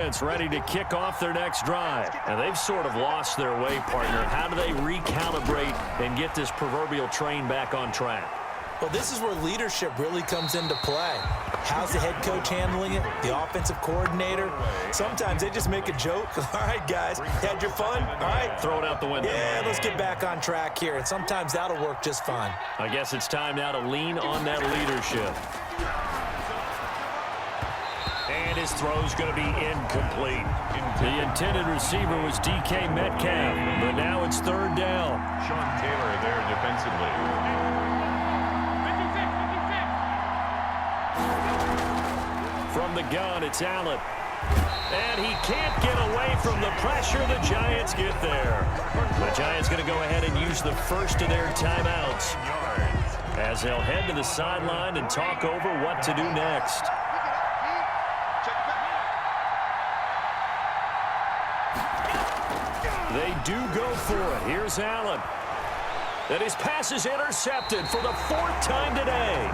It's ready to kick off their next drive. And they've sort of lost their way, partner. How do they recalibrate and get this proverbial train back on track? Well, this is where leadership really comes into play. How's the head coach handling it? The offensive coordinator? Sometimes they just make a joke. All right, guys, had your fun? All right. Throw it out the window. Yeah, let's get back on track here. And sometimes that'll work just fine. I guess it's time now to lean on that leadership. And his throw's going to be incomplete. The intended receiver was DK Metcalf, but now it's third down. Sean Taylor there defensively. From the gun, it's Allen. And he can't get away from the pressure. The Giants get there. The Giants going to go ahead and use the first of their timeouts as they'll head to the sideline and talk over what to do next. They do go for it. Here's Allen. And his pass is intercepted for the fourth time today.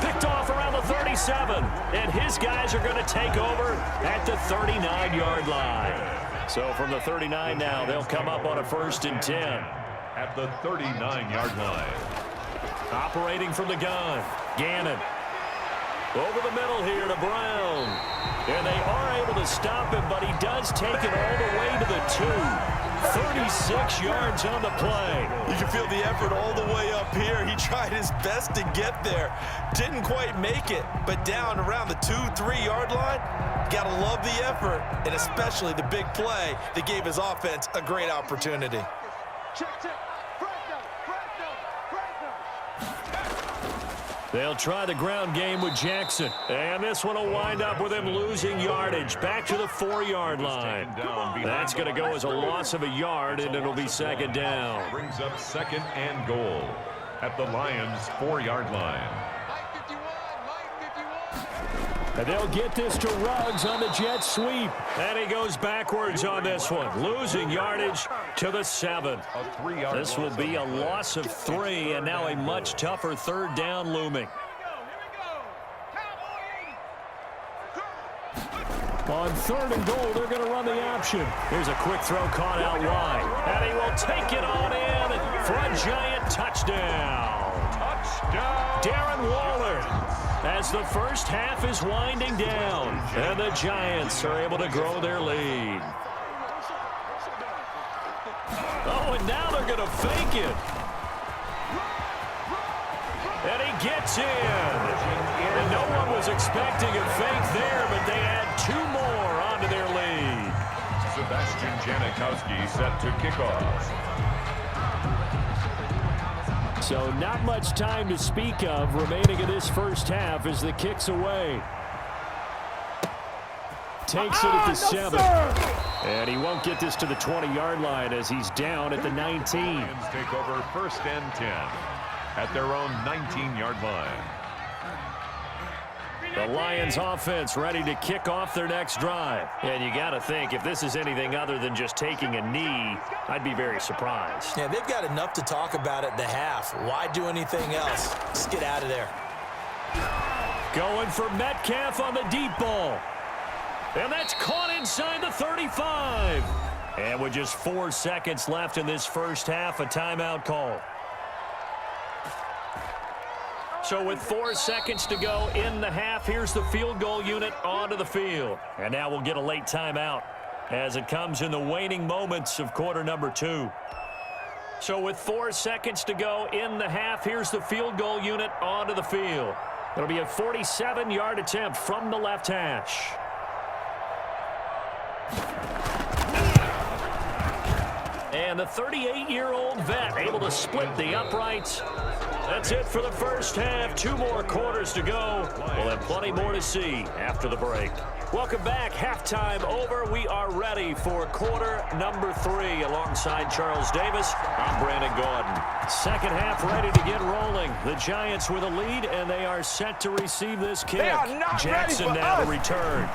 Picked off around the 37. And his guys are going to take over at the 39-yard line. So from the 39 now, they'll come up on a 1st and 10. At the 39-yard line. Operating from the gun, Gannon. Over the middle here to Brown. And they are able to stop him, but he does take it all the way to the 2. 36 yards on the play. You can feel the effort all the way up here. He tried his best to get there. Didn't quite make it, but down around the 2-3 yard line, gotta love the effort, and especially the big play that gave his offense a great opportunity. They'll try the ground game with Jackson. And this one will wind up with him losing yardage. Back to the 4-yard line. That's going to go as a loss of a yard, and it'll be 2nd down. Brings up 2nd and goal at the Lions' 4-yard line. And they'll get this to Ruggs on the jet sweep. And he goes backwards on this one. Losing yardage to the 7. This will be a loss of 3, and now a much tougher 3rd down looming. On 3rd and goal, they're going to run the option. Here's a quick throw caught out wide. And he will take it on in for a Giant touchdown. Touchdown! Darren Waller. As the first half is winding down, and the Giants are able to grow their lead. Oh, and now they're going to fake it. And he gets in. And no one was expecting a fake there, but they add 2 more onto their lead. Sebastian Janikowski set to kick off. So not much time to speak of remaining in this first half as the kick's away. Takes it at the 7. And he won't get this to the 20-yard line as he's down at the 19. Lions take over 1st and 10 at their own 19-yard line. The Lions offense ready to kick off their next drive. And you got to think, if this is anything other than just taking a knee, I'd be very surprised. Yeah, they've got enough to talk about at the half. Why do anything else? Just get out of there. Going for Metcalf on the deep ball. And that's caught inside the 35. And with just 4 seconds left in this first half, a timeout call. So with 4 seconds to go in the half, here's the field goal unit onto the field. And now we'll get a late timeout as it comes in the waning moments of quarter number 2. So with 4 seconds to go in the half, here's the field goal unit onto the field. It'll be a 47-yard attempt from the left hash. And the 38-year-old vet able to split the uprights. That's it for the first half. 2 more quarters to go. We'll have plenty more to see after the break. Welcome back. Halftime over. We are ready for quarter number 3. Alongside Charles Davis, I'm Brandon Gordon. Second half ready to get rolling. The Giants with a lead, and they are set to receive this kick. Jackson now to return.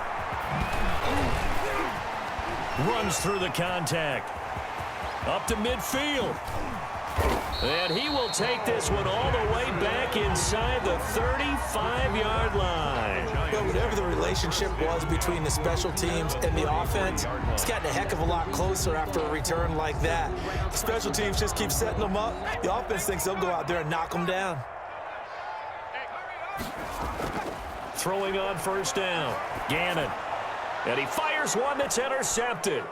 Runs through the contact. Up to midfield. And he will take this one all the way back inside the 35-yard line. Well, whatever the relationship was between the special teams and the offense, it's gotten a heck of a lot closer after a return like that. The special teams just keep setting them up. The offense thinks they'll go out there and knock them down. Throwing on first down, Gannon. And he fires one that's intercepted.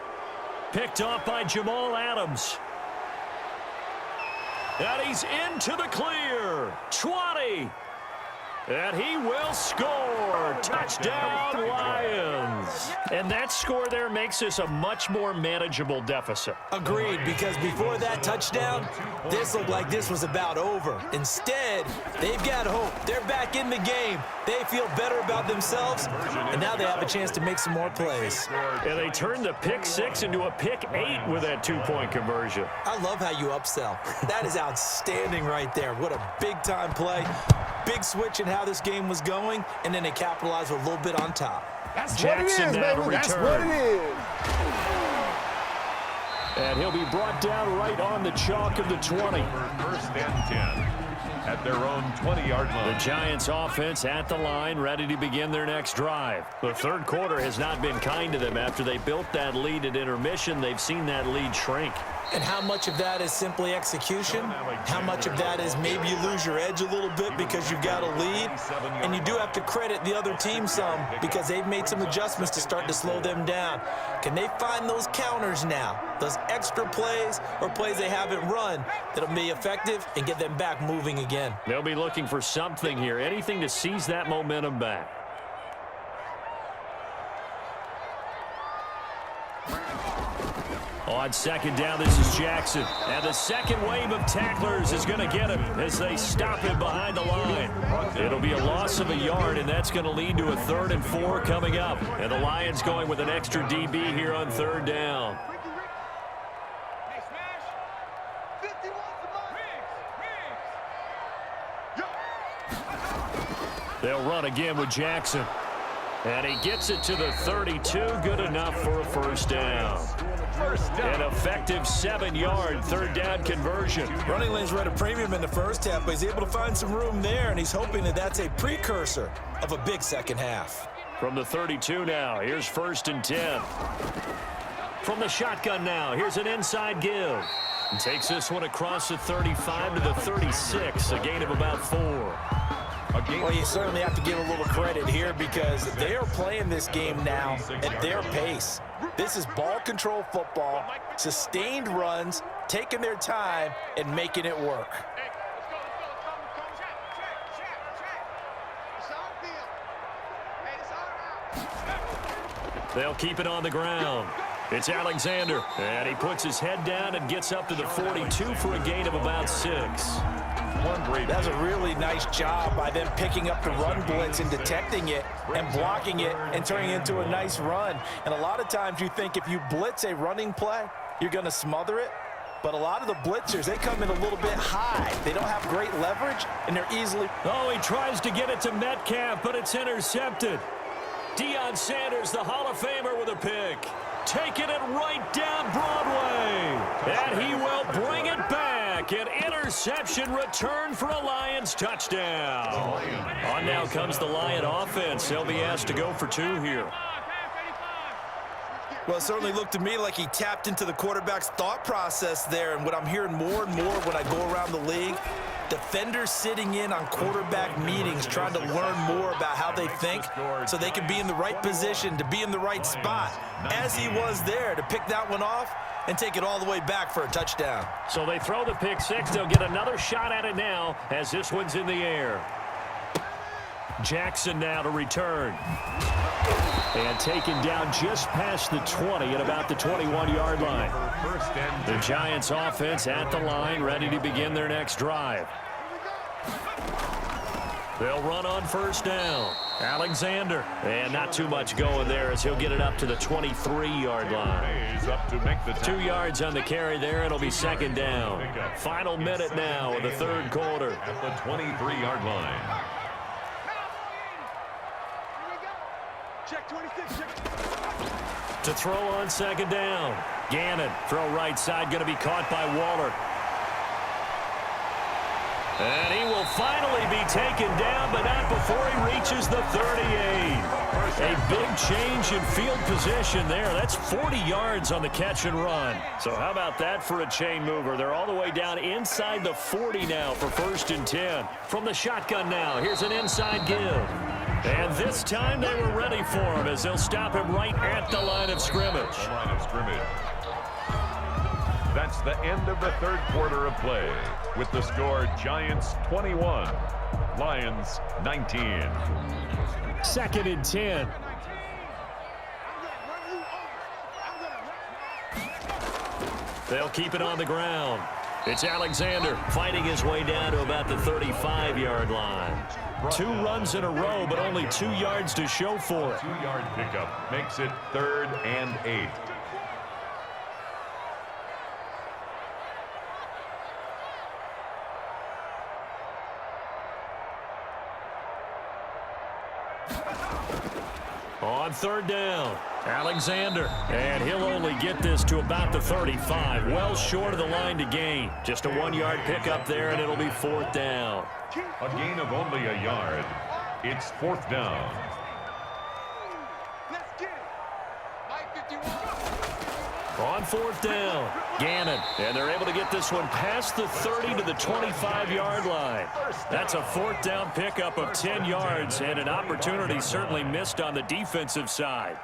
Picked off by Jamal Adams. And he's into the clear. 20. And he will score. Touchdown, Lions. And that score there makes this a much more manageable deficit. Agreed, because before that touchdown, this looked like this was about over. Instead, they've got hope. They're back in the game. They feel better about themselves, and now they have a chance to make some more plays. And they turned the pick 6 into a pick 8 with that 2-point conversion. I love how you upsell. That is outstanding right there. What a big-time play. Big switch in how this game was going, and then they capitalized with a little bit on top. That's Jackson what it is, now to baby. That's return. what it is. And he'll be brought down right on the chalk of the 20. First and 10 at their own 20-yard line. The Giants offense at the line, ready to begin their next drive. The third quarter has not been kind to them. After they built that lead at intermission, they've seen that lead shrink. And how much of that is simply execution? How much of that is maybe you lose your edge a little bit because you've got a lead? And you do have to credit the other team some because they've made some adjustments to start to slow them down. Can they find those counters now, those extra plays or plays they haven't run that'll be effective and get them back moving again? They'll be looking for something here, anything to seize that momentum back. On second down, this is Jackson. And the second wave of tacklers is going to get him as they stop him behind the line. It'll be a loss of a yard, and that's going to lead to a 3rd and 4 coming up. And the Lions going with an extra DB here on third down. They'll run again with Jackson. And he gets it to the 32. Good enough for a first down. An effective 7-yard third down conversion. Running lanes were at a premium in the first half, but he's able to find some room there, and he's hoping that that's a precursor of a big second half. From the 32 now, here's 1st and 10. From the shotgun now, here's an inside give. And takes this one across the 35 to the 36, a gain of about 4. Well, you certainly have to give a little credit here because they are playing this game now at their pace. This is ball control football, sustained runs, taking their time, and making it work. They'll keep it on the ground. It's Alexander, and he puts his head down and gets up to the 42 for a gain of about 6. That's a really nice job by them picking up the run blitz and detecting it and blocking it and turning it into a nice run. And a lot of times you think if you blitz a running play, you're going to smother it. But a lot of the blitzers, they come in a little bit high. They don't have great leverage, and they're easily... Oh, he tries to get it to Metcalf, but it's intercepted. Deion Sanders, the Hall of Famer, with a pick. Taking it right down Broadway. And he will bring it back. An interception return for a Lions touchdown. On now comes the Lion offense. They'll be asked to go for 2 here. Well, it certainly looked to me like he tapped into the quarterback's thought process there. And what I'm hearing more and more when I go around the league, defenders sitting in on quarterback meetings trying to learn more about how they think so they can be in the right position to be in the right spot, as he was there to pick that one off and take it all the way back for a touchdown. So they throw the pick 6. They'll get another shot at it now as this one's in the air. Jackson now to return. And taken down just past the 20 at about the 21-yard line. The Giants offense at the line, ready to begin their next drive. They'll run on first down. Alexander. And not too much going there as he'll get it up to the 23-yard line. 2 yards on the carry there. It'll be second down. Final minute now of the third quarter. At the 23-yard line. To throw on second down. Gannon, throw right side, going to be caught by Waller. And he will finally be taken down, but not before he reaches the 38. A big change in field position there. That's 40 yards on the catch and run. So how about that for a chain mover? They're all the way down inside the 40 now for 1st and 10. From the shotgun now, here's an inside give. And this time they were ready for him as they'll stop him right at the line of scrimmage. That's the end of the 3rd quarter of play, with the score Giants 21, Lions 19. 2nd and 10. They'll keep it on the ground. It's Alexander fighting his way down to about the 35-yard line. 2 runs in a row, but only 2 yards to show for it. 2-yard pickup makes it 3rd and 8. On 3rd down, Alexander. And he'll only get this to about the 35. Well short of the line to gain. Just a 1-yard pickup there, and it'll be 4th down. A gain of only a yard. It's 4th down. On 4th down, Gannon. And they're able to get this one past the 30 to the 25-yard line. That's a 4th down pickup of 10 yards and an opportunity certainly missed on the defensive side.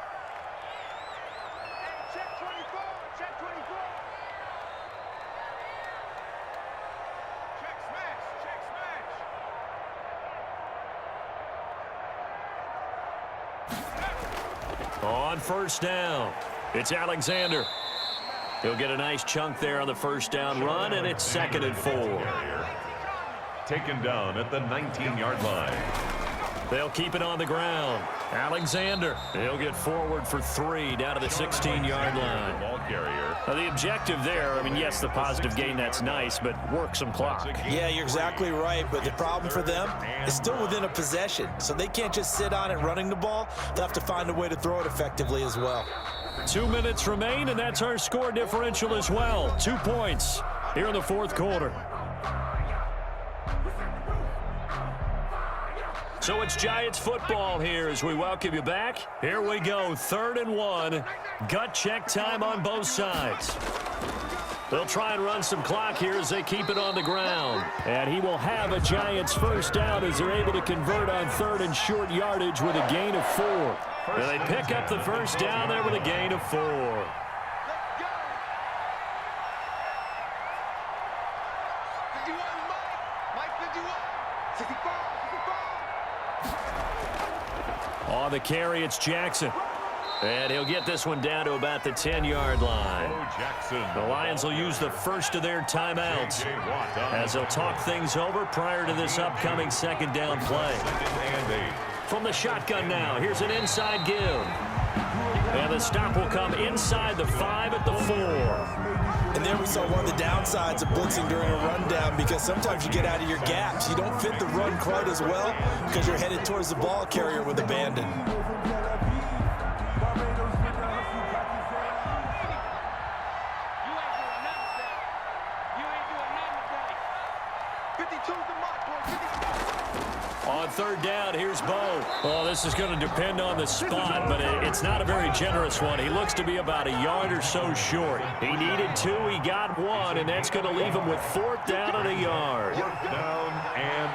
On 1st down, it's Alexander. He'll get a nice chunk there on the 1st down run, and it's 2nd and 4. Taken down at the 19-yard line. They'll keep it on the ground. Alexander, he'll get forward for 3 down to the 16-yard line. Ball carrier. Now the objective there, I mean, yes, the positive gain, that's nice, but work some clock. Yeah, you're exactly right, but the problem for them is still within a possession, so they can't just sit on it running the ball. They'll have to find a way to throw it effectively as well. 2 minutes remain, and that's our score differential as well. 2 points here in the 4th quarter. So it's Giants football here as we welcome you back. Here we go, 3rd and 1. Gut check time on both sides. They'll try and run some clock here as they keep it on the ground. And he will have a Giants 1st down as they're able to convert on 3rd and short yardage with a gain of 4. And they pick up the 1st down there with a gain of 4. On the carry, it's Jackson. And he'll get this one down to about the 10-yard line. The Lions will use the first of their timeouts as they'll talk things over prior to this upcoming 2nd down play. From the shotgun now, here's an inside give. And the stop will come inside the 5 at the 4. And there we saw one of the downsides of blitzing during a rundown, because sometimes you get out of your gaps. You don't fit the run quite as well because you're headed towards the ball carrier with abandon. On 3rd down, here's Bo. Well, this is going to depend on the spot, but it's not a very generous one. He looks to be about a yard or so short. He needed 2, he got 1, and that's going to leave him with 4th down and a yard. 4th down and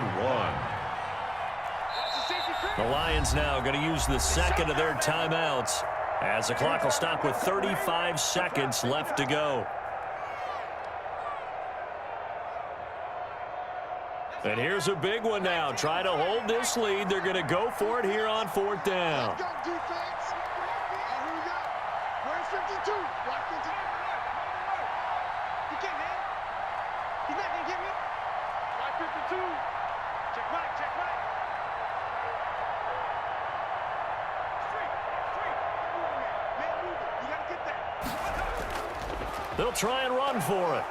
1. The Lions now going to use the 2nd of their timeouts as the clock will stop with 35 seconds left to go. And here's a big one now. Try to hold this lead. They're going to go for it here on 4th down. Let's go, defense. Here we go. Where's 52? Watch 52. You get man. He's not going to get me. Watch 52. Check right, check right. Straight. Move it, man. Move it. You got to get that. They'll try and run for it.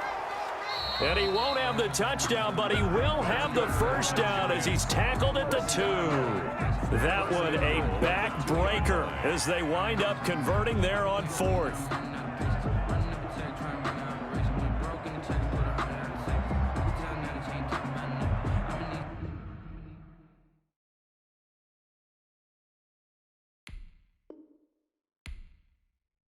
And he won't have the touchdown, but he will have the 1st down as he's tackled at the 2. That one a backbreaker as they wind up converting there on 4th.